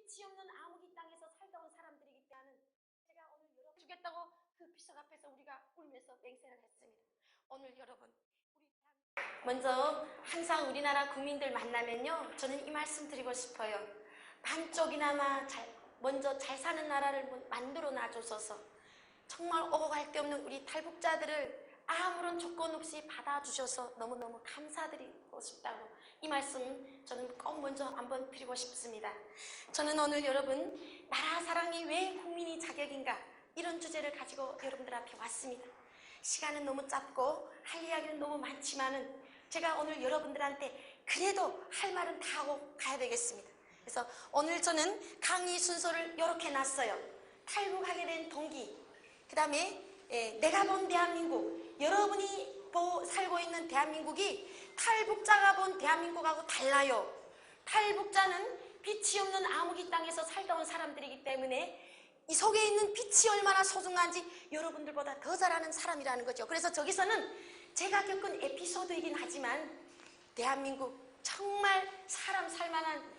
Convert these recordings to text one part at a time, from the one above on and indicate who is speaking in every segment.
Speaker 1: 빛이 없는 암흑이 땅에서 살다 온 사람들이기 때문에 제가 오늘 여러분 주겠다고 그 비석 앞에서 우리가 울면서 맹세를 했습니다. 오늘 여러분 먼저 항상 우리나라 국민들 만나면요, 저는 이 말씀 드리고 싶어요. 반쪽이나마 먼저 잘 사는 나라를 만들어 놔줘서 정말 오고 갈 데 없는 우리 탈북자들을 아무런 조건 없이 받아주셔서 너무너무 감사드리고 싶다고, 이 말씀 저는 꼭 먼저 한번 드리고 싶습니다. 저는 오늘 여러분, 나라 사랑이 왜 국민이 자격인가, 이런 주제를 가지고 여러분들 앞에 왔습니다. 시간은 너무 짧고 할 이야기는 너무 많지만은 제가 오늘 여러분들한테 그래도 할 말은 다 하고 가야 되겠습니다. 그래서 오늘 저는 강의 순서를 이렇게 놨어요. 탈북하게 된 동기, 그 다음에 내가 본 대한민국, 여러분이 살고 있는 대한민국이 탈북자가 본 대한민국하고 달라요. 탈북자는 빛이 없는 암흑이 땅에서 살다 온 사람들이기 때문에 이 속에 있는 빛이 얼마나 소중한지 여러분들보다 더 잘 아는 사람이라는 거죠. 그래서 저기서는 제가 겪은 에피소드이긴 하지만 대한민국 정말 사람 살만한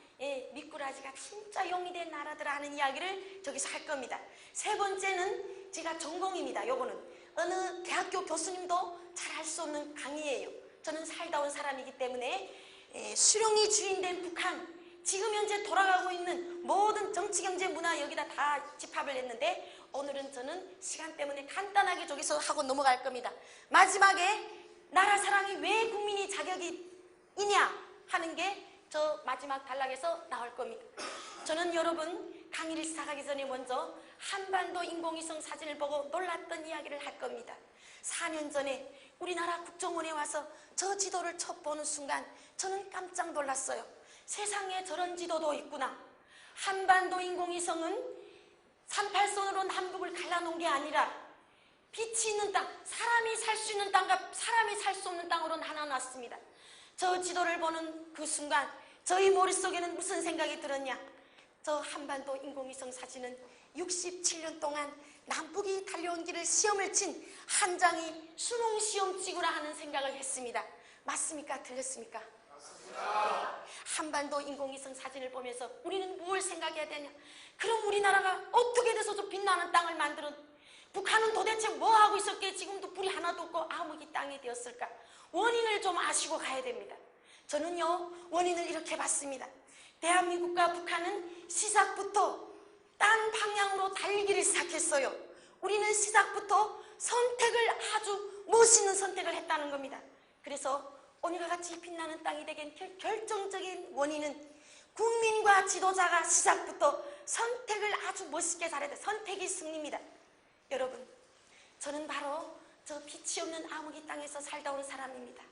Speaker 1: 미꾸라지가 진짜 용이 된 나라들 하는 이야기를 저기서 할 겁니다. 세 번째는 제가 전공입니다. 요거는 어느 대학교 교수님도 잘 할 수 없는 강의예요. 저는 살다 온 사람이기 때문에 수령이 주인된 북한, 지금 현재 돌아가고 있는 모든 정치, 경제, 문화 여기다 다 집합을 했는데 오늘은 저는 시간 때문에 간단하게 저기서 하고 넘어갈 겁니다. 마지막에 나라 사랑이 왜 국민이 자격이냐 하는 게 저 마지막 단락에서 나올 겁니다. 저는 여러분 강의를 시작하기 전에 먼저 한반도 인공위성 사진을 보고 놀랐던 이야기를 할 겁니다. 4년 전에 우리나라 국정원에 와서 저 지도를 처음 보는 순간 저는 깜짝 놀랐어요. 세상에 저런 지도도 있구나. 한반도 인공위성은 38선으로 남북을 갈라놓은 게 아니라 빛이 있는 땅, 사람이 살 수 있는 땅과 사람이 살 수 없는 땅으로 나눠놨습니다. 저 지도를 보는 그 순간 저희 머릿속에는 무슨 생각이 들었냐. 저 한반도 인공위성 사진은 67년 동안 남북이 달려온 길을 시험을 친 한 장의 수능시험지구라 하는 생각을 했습니다. 맞습니까? 틀렸습니까? 맞습니다. 한반도 인공위성 사진을 보면서 우리는 뭘 생각해야 되냐. 그럼 우리나라가 어떻게 돼서 저 빛나는 땅을 만들어, 북한은 도대체 뭐 하고 있었기에 지금도 불이 하나도 없고 암흑이 땅이 되었을까? 원인을 좀 아시고 가야 됩니다. 저는요, 원인을 이렇게 봤습니다. 대한민국과 북한은 시작부터 딴 방향으로 달리기를 시작했어요. 우리는 시작부터 선택을, 아주 멋있는 선택을 했다는 겁니다. 그래서 오늘과 같이 빛나는 땅이 되긴 결정적인 원인은 국민과 지도자가 시작부터 선택을 아주 멋있게 잘해야 돼. 선택이 승리입니다. 여러분, 저는 바로 저 빛이 없는 암흑이 땅에서 살다 온 사람입니다.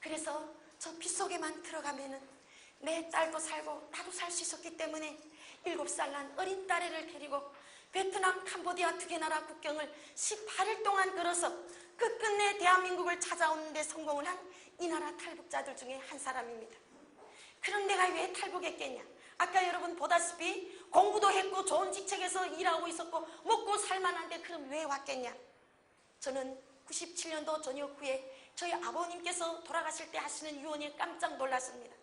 Speaker 1: 그래서 저 빛 속에만 들어가면은 내 딸도 살고 나도 살 수 있었기 때문에 7살 난 어린 딸애를 데리고 베트남, 캄보디아 두 개 나라 국경을 18일 동안 걸어서 끝끝내 대한민국을 찾아오는 데 성공을 한 이 나라 탈북자들 중에 한 사람입니다. 그럼 내가 왜 탈북했겠냐? 아까 여러분 보다시피 공부도 했고 좋은 직책에서 일하고 있었고 먹고 살만한데 그럼 왜 왔겠냐? 저는 97년도 전역 후에 저희 아버님께서 돌아가실 때 하시는 유언에 깜짝 놀랐습니다.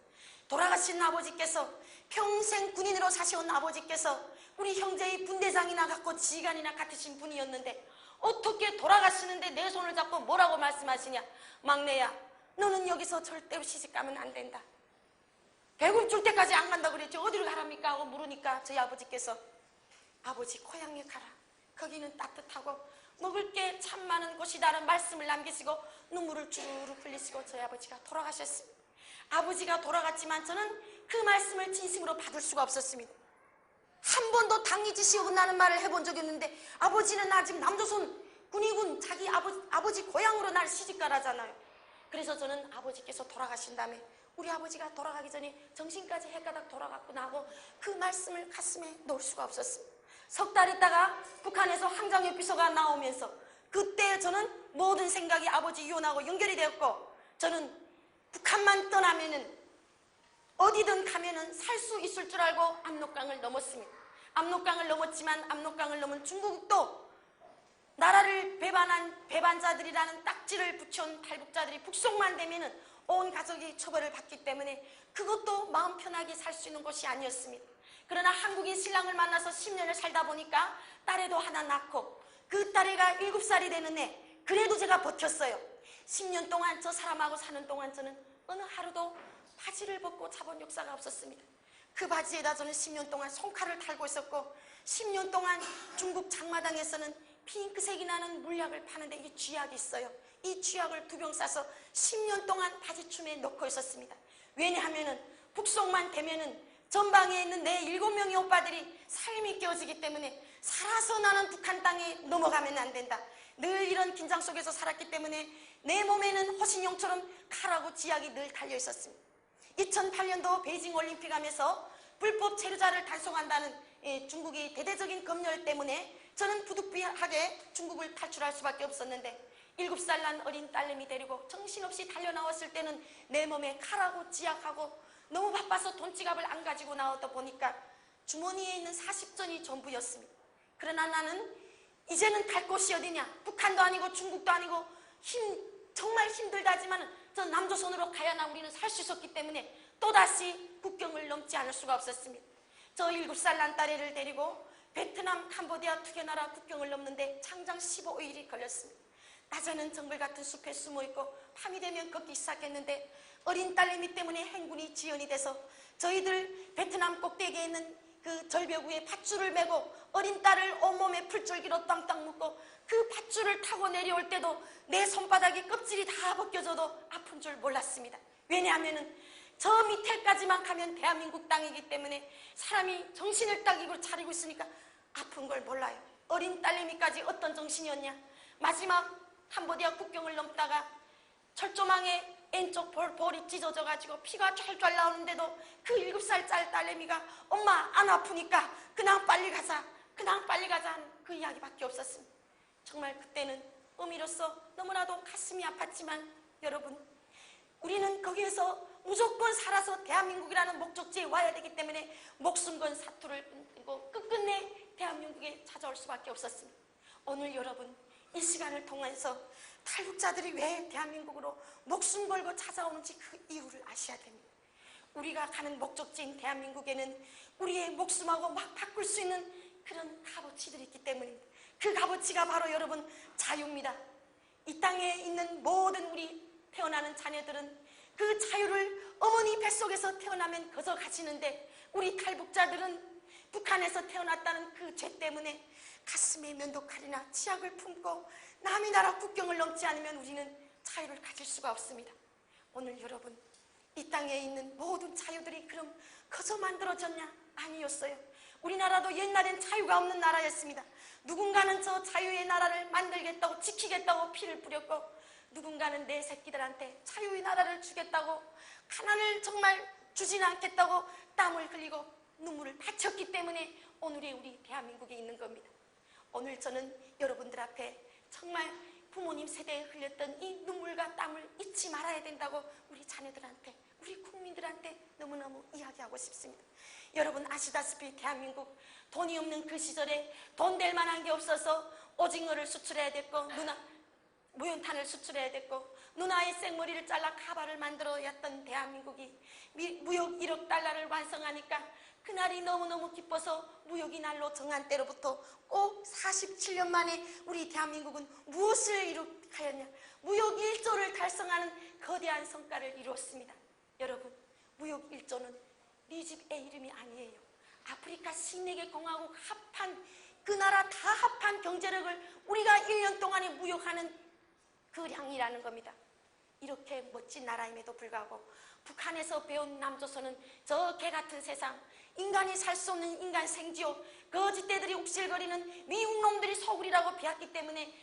Speaker 1: 돌아가신 아버지께서, 평생 군인으로 사셔온 아버지께서 우리 형제의 분대장이나 같고 지간이나 같으신 분이었는데 어떻게 돌아가시는데 내 손을 잡고 뭐라고 말씀하시냐? 막내야, 너는 여기서 절대로 시집가면 안 된다. 배급 줄 때까지 안 간다고 그랬죠. 어디로 가랍니까? 하고 물으니까 저희 아버지께서, 아버지 고향에 가라. 거기는 따뜻하고 먹을 게 참 많은 곳이다라는 말씀을 남기시고 눈물을 주르르 흘리시고 저희 아버지가 돌아가셨습니다. 아버지가 돌아갔지만 저는 그 말씀을 진심으로 받을 수가 없었습니다. 한 번도 당리지시 혼나는 말을 해본 적이 없는데 아버지는 아직 남조선 군의군 자기 아버지 고향으로 날 시집가라잖아요. 그래서 저는 아버지께서 돌아가신 다음에 우리 아버지가 돌아가기 전에 정신까지 헷가닥 돌아갔구나 하고 그 말씀을 가슴에 놓을 수가 없었습니다. 석 달 있다가 북한에서 항장협 비서가 나오면서 그때 저는 모든 생각이 아버지 유언하고 연결이 되었고, 저는 북한만 떠나면은 어디든 가면은 살 수 있을 줄 알고 압록강을 넘었습니다. 압록강을 넘었지만 압록강을 넘은 중국도 나라를 배반한 배반자들이라는 딱지를 붙여온 탈북자들이 북송만 되면은 온 가족이 처벌을 받기 때문에 그것도 마음 편하게 살 수 있는 곳이 아니었습니다. 그러나 한국인 신랑을 만나서 10년을 살다 보니까 딸애도 하나 낳고 그 딸애가 7살이 되는데 그래도 제가 버텼어요. 10년 동안 저 사람하고 사는 동안 저는 어느 하루도 바지를 벗고 자본 역사가 없었습니다. 그 바지에다 저는 10년 동안 손칼을 달고 있었고 10년 동안 중국 장마당에서는 핑크색이 나는 물약을 파는데 이 쥐약이 있어요. 이 쥐약을 2병 싸서 10년 동안 바지춤에 넣고 있었습니다. 왜냐하면은 북송만 되면은 전방에 있는 내 7명의 오빠들이 삶이 깨어지기 때문에 살아서 나는 북한 땅에 넘어가면 안 된다. 늘 이런 긴장 속에서 살았기 때문에 내 몸에는 허신용처럼 칼하고 쥐약이 늘 달려 있었습니다. 2008년도 베이징 올림픽 하면서 불법 체류자를 단속한다는 중국의 대대적인 검열 때문에 저는 부득이하게 중국을 탈출할 수밖에 없었는데 7살 난 어린 딸내미 데리고 정신없이 달려나왔을 때는 내 몸에 칼하고 쥐약하고 너무 바빠서 돈지갑을 안 가지고 나오다 보니까 주머니에 있는 40전이 전부였습니다. 그러나 나는 이제는 갈 곳이 어디냐? 북한도 아니고 중국도 아니고 정말 힘들다지만 저 남조선으로 가야나 우리는 살 수 있었기 때문에 또다시 국경을 넘지 않을 수가 없었습니다. 저 7살 난 딸애를 데리고 베트남, 캄보디아 2개 나라 국경을 넘는데 장장 15일이 걸렸습니다. 낮에는 정글 같은 숲에 숨어있고 밤이 되면 걷기 시작했는데 어린 딸내미 때문에 행군이 지연이 돼서 저희들 베트남 꼭대기에 있는 그 절벽 위에 밧줄을 메고 어린 딸을 온몸에 풀줄기로 땅땅 묶고 그 밧줄을 타고 내려올 때도 내 손바닥에 껍질이 다 벗겨져도 아픈 줄 몰랐습니다. 왜냐하면은 저 밑에까지만 가면 대한민국 땅이기 때문에 사람이 정신을 딱 입으로 차리고 있으니까 아픈 걸 몰라요. 어린 딸내미까지 어떤 정신이었냐? 마지막 캄보디아 국경을 넘다가 철조망에 왼쪽 볼이 찢어져가지고 피가 쫄쫄 나오는데도 그 7살짜리 딸내미가 엄마 안 아프니까 그냥 빨리 가자 하는 그 이야기밖에 없었습니다. 정말 그때는 어미로서 너무나도 가슴이 아팠지만 여러분, 우리는 거기에서 무조건 살아서 대한민국이라는 목적지에 와야 되기 때문에 목숨 건 사투를 끊고 끝끝내 대한민국에 찾아올 수밖에 없었습니다. 오늘 여러분, 이 시간을 통해서 탈북자들이 왜 대한민국으로 목숨 걸고 찾아오는지 그 이유를 아셔야 됩니다. 우리가 가는 목적지인 대한민국에는 우리의 목숨하고 막 바꿀 수 있는 그런 값어치들이 있기 때문입니다. 그 값어치가 바로 여러분 자유입니다. 이 땅에 있는 모든 우리 태어나는 자녀들은 그 자유를 어머니 뱃속에서 태어나면 거저 가지는데 우리 탈북자들은 북한에서 태어났다는 그 죄 때문에 가슴에 면도칼이나 치약을 품고 남의 나라 국경을 넘지 않으면 우리는 자유를 가질 수가 없습니다. 오늘 여러분, 이 땅에 있는 모든 자유들이 그럼 거저 만들어졌냐? 아니었어요. 우리나라도 옛날엔 자유가 없는 나라였습니다. 누군가는 저 자유의 나라를 만들겠다고 지키겠다고 피를 뿌렸고 누군가는 내 새끼들한테 자유의 나라를 주겠다고 가난을 정말 주진 않겠다고 땀을 흘리고 눈물을 바쳤기 때문에 오늘의 우리 대한민국에 있는 겁니다. 오늘 저는 여러분들 앞에 정말 부모님 세대에 흘렸던 이 눈물과 땀을 잊지 말아야 된다고 우리 자녀들한테, 우리 국민들한테 너무너무 이야기하고 싶습니다. 여러분 아시다시피 대한민국 돈이 없는 그 시절에 돈 될 만한 게 없어서 오징어를 수출해야 됐고 무연탄을 수출해야 됐고 누나의 생머리를 잘라 가발을 만들어야했던 대한민국이 무역 1억 달러를 완성하니까 그날이 너무너무 기뻐서 무역이 날로 정한 때로부터 꼭 47년 만에 우리 대한민국은 무엇을 이룩하였냐? 무역 1조를 달성하는 거대한 성과를 이루었습니다. 여러분, 무역 1조는 네 집의 이름이 아니에요. 아프리카 14개 공화국 합한 그 나라 다 합한 경제력을 우리가 1년 동안에 무역하는 그 량이라는 겁니다. 이렇게 멋진 나라임에도 불구하고 북한에서 배운 남조선은 저 개같은 세상, 인간이 살 수 없는 인간 생지옥, 거짓대들이 욱실거리는 미국 놈들이 소굴이라고 배웠기 때문에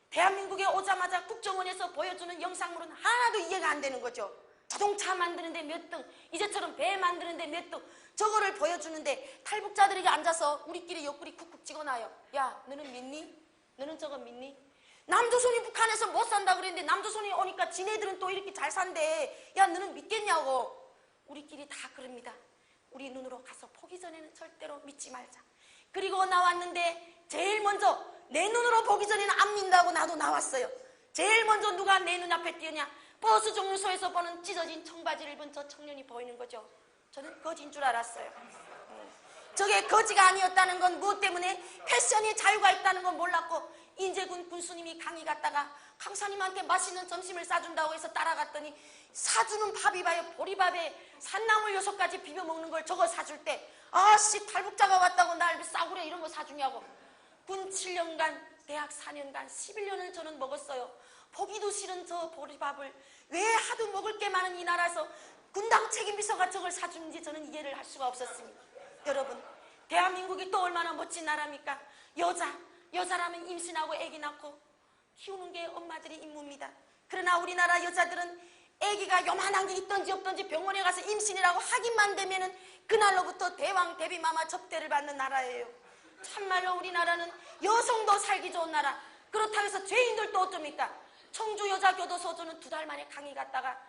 Speaker 1: 대한민국에 오자마자 국정원에서 보여주는 영상물은 하나도 이해가 안 되는 거죠. 자동차 만드는데 몇 등, 이제처럼 배 만드는데 몇 등, 저거를 보여주는데 탈북자들에게 앉아서 우리끼리 옆구리 쿡쿡 찍어놔요. 야, 너는 믿니? 너는 저거 믿니? 남조선이 북한에서 못 산다 그랬는데 남조선이 오니까 지네들은 또 이렇게 잘 산대. 야, 너는 믿겠냐고. 우리끼리 다 그럽니다. 우리 눈으로 가서 보기 전에는 절대로 믿지 말자. 그리고 나왔는데 제일 먼저 내 눈으로 보기 전에는 안 믿는다고 나도 나왔어요. 제일 먼저 누가 내 눈앞에 띄었냐? 버스 정류소에서 보는 찢어진 청바지를 입은 저 청년이 보이는 거죠. 저는 거진 줄 알았어요. 저게 거지가 아니었다는 건 무엇 때문에? 패션이 자유가 있다는 건 몰랐고, 인제군 군수님이 강의 갔다가 강사님한테 맛있는 점심을 싸준다고 해서 따라갔더니 사주는 밥이 봐요. 보리밥에 산나물 6가지 비벼 먹는 걸 저거 사줄 때, 아씨 탈북자가 왔다고 날 싸구려 이런 거 사주냐고. 군 7년간 대학 4년간 11년을 저는 먹었어요. 보기도 싫은 저 보리밥을 왜 하도 먹을 게 많은 이 나라에서 군당 책임비서가 저걸 사주는지 저는 이해를 할 수가 없었습니다. 여러분, 대한민국이 또 얼마나 멋진 나라입니까? 여자라면 임신하고 아기 낳고 키우는 게 엄마들이 임무입니다. 그러나 우리나라 여자들은 아기가 요만한 게 있든지 없든지 병원에 가서 임신이라고 확인만 되면은 그날로부터 대왕 대비마마 접대를 받는 나라예요. 참말로 우리나라는 여성도 살기 좋은 나라. 그렇다고 해서 죄인들도 어쩝니까? 청주여자교도소 저는 2달 만에 강의 갔다가,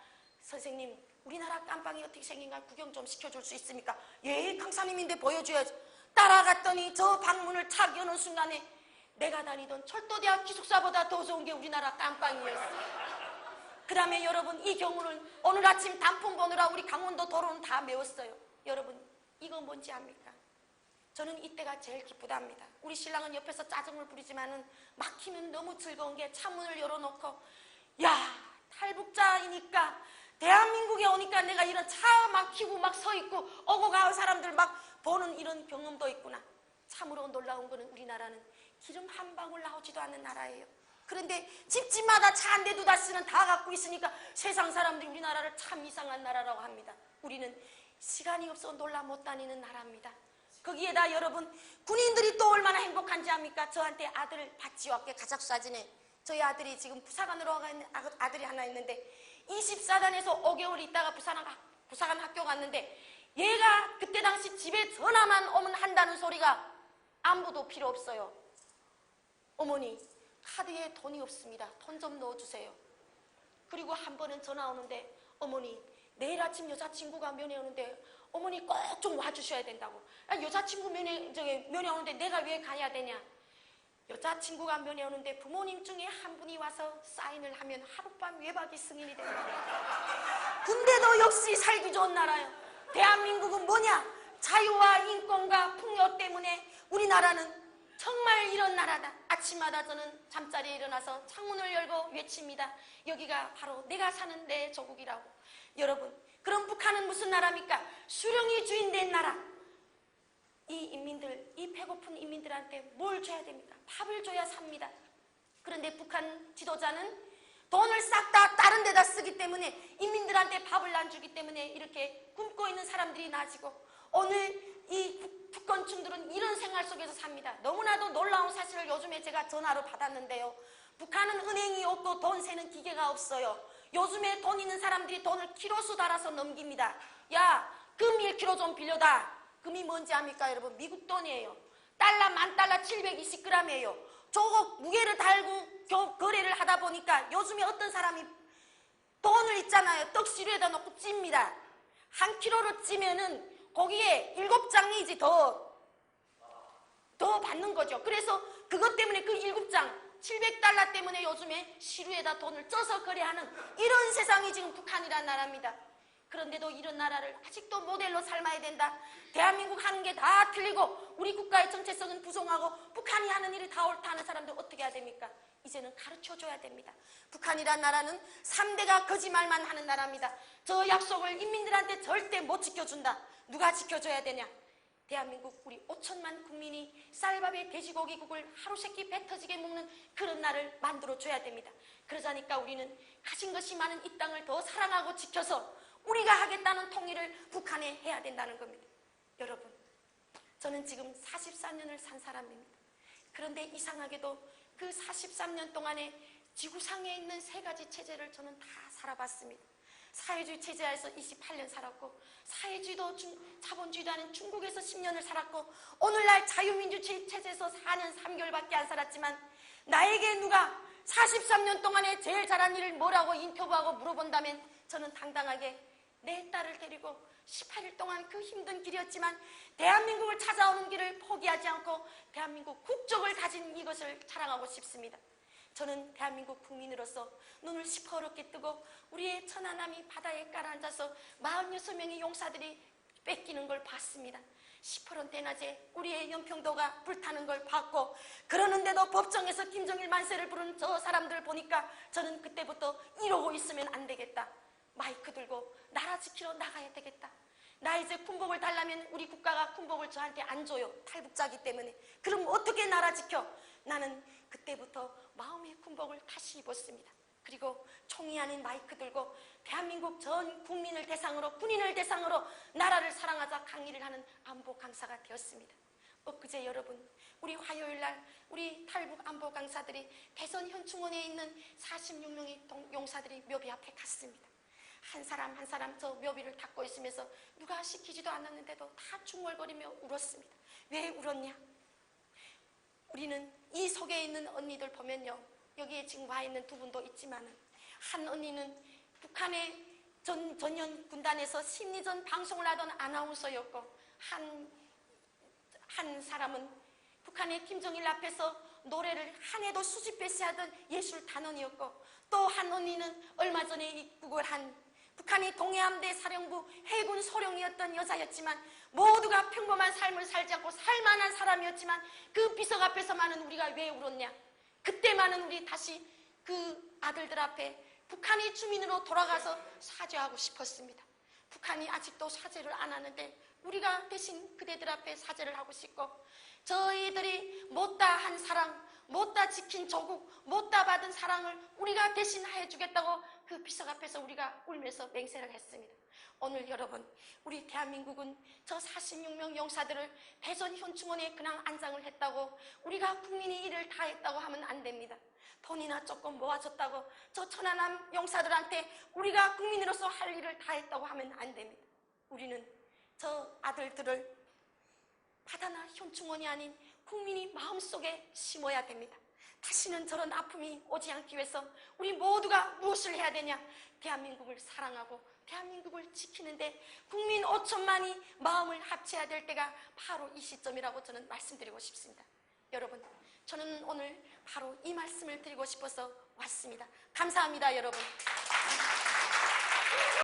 Speaker 1: 선생님 우리나라 깜빵이 어떻게 생긴가 구경 좀 시켜줄 수 있습니까? 예, 강사님인데 보여줘야지. 따라갔더니 저 방문을 착 여는 순간에 내가 다니던 철도대학 기숙사보다 더 좋은 게 우리나라 깜빵이었어요. 그 다음에 여러분, 이 경우는 오늘 아침 단풍 보느라 우리 강원도 도로는 다 메웠어요. 여러분, 이거 뭔지 압니까? 저는 이때가 제일 기쁘답니다. 우리 신랑은 옆에서 짜증을 부리지만은 막히면 너무 즐거운 게 창문을 열어놓고, 야, 탈북자이니까 대한민국에 오니까 내가 이런 차 막히고 막 서 있고 오고 가는 사람들 막 보는 이런 경험도 있구나. 참으로 놀라운 거는 우리나라는 기름 한 방울 나오지도 않는 나라예요. 그런데 집집마다 차 한 대 두 대씩은 다 갖고 있으니까 세상 사람들이 우리나라를 참 이상한 나라라고 합니다. 우리는 시간이 없어 놀라 못 다니는 나라입니다. 거기에다 여러분, 군인들이 또 얼마나 행복한지 압니까? 저한테 아들 받지 왔게 가족사진에 저희 아들이 지금 부사관으로 가 있는 아들이 하나 있는데 24단에서 5개월 있다가 부사관 학교 갔는데, 얘가 그때 당시 집에 전화만 오면 한다는 소리가 안부도 필요 없어요. 어머니, 카드에 돈이 없습니다. 돈 좀 넣어주세요. 그리고 한 번은 전화 오는데, 어머니 내일 아침 여자친구가 면회 오는데 어머니 꼭 좀 와주셔야 된다고. 여자친구 면회 오는데 내가 왜 가야 되냐? 여자친구가 면회 오는데 부모님 중에 한 분이 와서 사인을 하면 하룻밤 외박이 승인이 됩니다. 근데도 역시 살기 좋은 나라예요. 대한민국은 뭐냐? 자유와 인권과 풍요 때문에 우리나라는 정말 이런 나라다. 아침마다 저는 잠자리에 일어나서 창문을 열고 외칩니다. 여기가 바로 내가 사는 내 조국이라고. 여러분, 그럼 북한은 무슨 나라입니까? 수령이 주인된 나라. 이 인민들, 이 배고픈 인민들한테 뭘 줘야 됩니까? 밥을 줘야 삽니다. 그런데 북한 지도자는 돈을 싹 다 다른 데다 쓰기 때문에, 인민들한테 밥을 안 주기 때문에 이렇게 굶고 있는 사람들이 나아지고, 오늘 이 북건충들은 이런 생활 속에서 삽니다. 너무나도 놀라운 사실을 요즘에 제가 전화로 받았는데요. 북한은 은행이 없고 돈 세는 기계가 없어요. 요즘에 돈 있는 사람들이 돈을 키로수 달아서 넘깁니다. 야, 금 1kg 좀 빌려다. 금이 뭔지 압니까 여러분? 미국 돈이에요. 달러 10,000달러 720g이에요. 저거 무게를 달고 거래를 하다 보니까 요즘에 어떤 사람이 돈을 있잖아요. 떡시루에다 놓고 찝니다. 한 킬로를 찌면은 거기에 7장이지 더 받는 거죠. 그래서 그것 때문에 그 7장 700달러 때문에 요즘에 시루에다 돈을 쪄서 거래하는 이런 세상이 지금 북한이라는 나라입니다. 그런데도 이런 나라를 아직도 모델로 삶아야 된다. 대한민국 하는 게 다 틀리고 우리 국가의 정체성은 부정하고 북한이 하는 일이 다 옳다 하는 사람들 어떻게 해야 됩니까? 이제는 가르쳐줘야 됩니다. 북한이란 나라는 3대가 거짓말만 하는 나라입니다. 저 약속을 인민들한테 절대 못 지켜준다. 누가 지켜줘야 되냐? 대한민국 우리 5천만 국민이 쌀밥에 돼지고기국을 하루 세끼 배 터지게 먹는 그런 날을 만들어줘야 됩니다. 그러자니까 우리는 가진 것이 많은 이 땅을 더 사랑하고 지켜서 우리가 하겠다는 통일을 북한에 해야 된다는 겁니다. 여러분, 저는 지금 43년을 산 사람입니다. 그런데 이상하게도 그 43년 동안에 지구상에 있는 3가지 체제를 저는 다 살아봤습니다. 사회주의 체제에서 28년 살았고, 사회주의도 자본주의도 하는 중국에서 10년을 살았고, 오늘날 자유민주주의 체제에서 4년 3개월밖에 안 살았지만, 나에게 누가 43년 동안에 제일 잘한 일을 뭐라고 인터뷰하고 물어본다면 저는 당당하게 내 딸을 데리고 18일 동안 그 힘든 길이었지만 대한민국을 찾아오는 길을 포기하지 않고 대한민국 국적을 가진 이것을 자랑하고 싶습니다. 저는 대한민국 국민으로서 눈을 시퍼렇게 뜨고 우리의 천안함이 바다에 깔아앉아서 46명의 용사들이 뺏기는 걸 봤습니다. 시퍼런 대낮에 우리의 연평도가 불타는 걸 봤고, 그러는데도 법정에서 김정일 만세를 부르는 저 사람들 보니까 저는 그때부터 이러고 있으면 안 되겠다. 마이크 들고 나라 지키러 나가야 되겠다. 나 이제 군복을 달라면 우리 국가가 군복을 저한테 안 줘요. 탈북자기 때문에. 그럼 어떻게 나라 지켜? 나는 그때부터 마음의 군복을 다시 입었습니다. 그리고 총이 아닌 마이크 들고 대한민국 전 국민을 대상으로, 군인을 대상으로 나라를 사랑하자 강의를 하는 안보 강사가 되었습니다. 엊그제 여러분, 우리 화요일날 우리 탈북 안보 강사들이 대선 현충원에 있는 46명의 용사들이 묘비 앞에 갔습니다. 한 사람 한 사람 저 묘비를 닦고 있으면서 누가 시키지도 않았는데도 다 중얼거리며 울었습니다. 왜 울었냐? 우리는 이 속에 있는 언니들 보면요, 여기에 지금 와 있는 두 분도 있지만, 한 언니는 북한의 전연 군단에서 심리전 방송을 하던 아나운서였고, 한 사람은 북한의 김정일 앞에서 노래를 한 해도 수집배시 하던 예술 단원이었고, 또 한 언니는 얼마 전에 입국을 한 북한의 동해함대 사령부 해군 소령이었던 여자였지만, 모두가 평범한 삶을 살지 않고 살만한 사람이었지만 그 비석 앞에서만은 우리가 왜 울었냐? 그때만은 우리 다시 그 아들들 앞에 북한의 주민으로 돌아가서 사죄하고 싶었습니다. 북한이 아직도 사죄를 안 하는데 우리가 대신 그대들 앞에 사죄를 하고 싶고, 저희들이 못다 한 사랑, 못다 지킨 조국, 못다 받은 사랑을 우리가 대신 해주겠다고 그 비석 앞에서 우리가 울면서 맹세를 했습니다. 오늘 여러분, 우리 대한민국은 저 46명 용사들을 대전 현충원에 그냥 안장을 했다고 우리가 국민이 일을 다 했다고 하면 안 됩니다. 돈이나 조금 모아줬다고 저 천안함 용사들한테 우리가 국민으로서 할 일을 다 했다고 하면 안 됩니다. 우리는 저 아들들을 바다나 현충원이 아닌 국민이 마음속에 심어야 됩니다. 다시는 저런 아픔이 오지 않기 위해서 우리 모두가 무엇을 해야 되냐? 대한민국을 사랑하고 대한민국을 지키는데 국민 5천만이 마음을 합쳐야 될 때가 바로 이 시점이라고 저는 말씀드리고 싶습니다. 여러분, 저는 오늘 바로 이 말씀을 드리고 싶어서 왔습니다. 감사합니다, 여러분.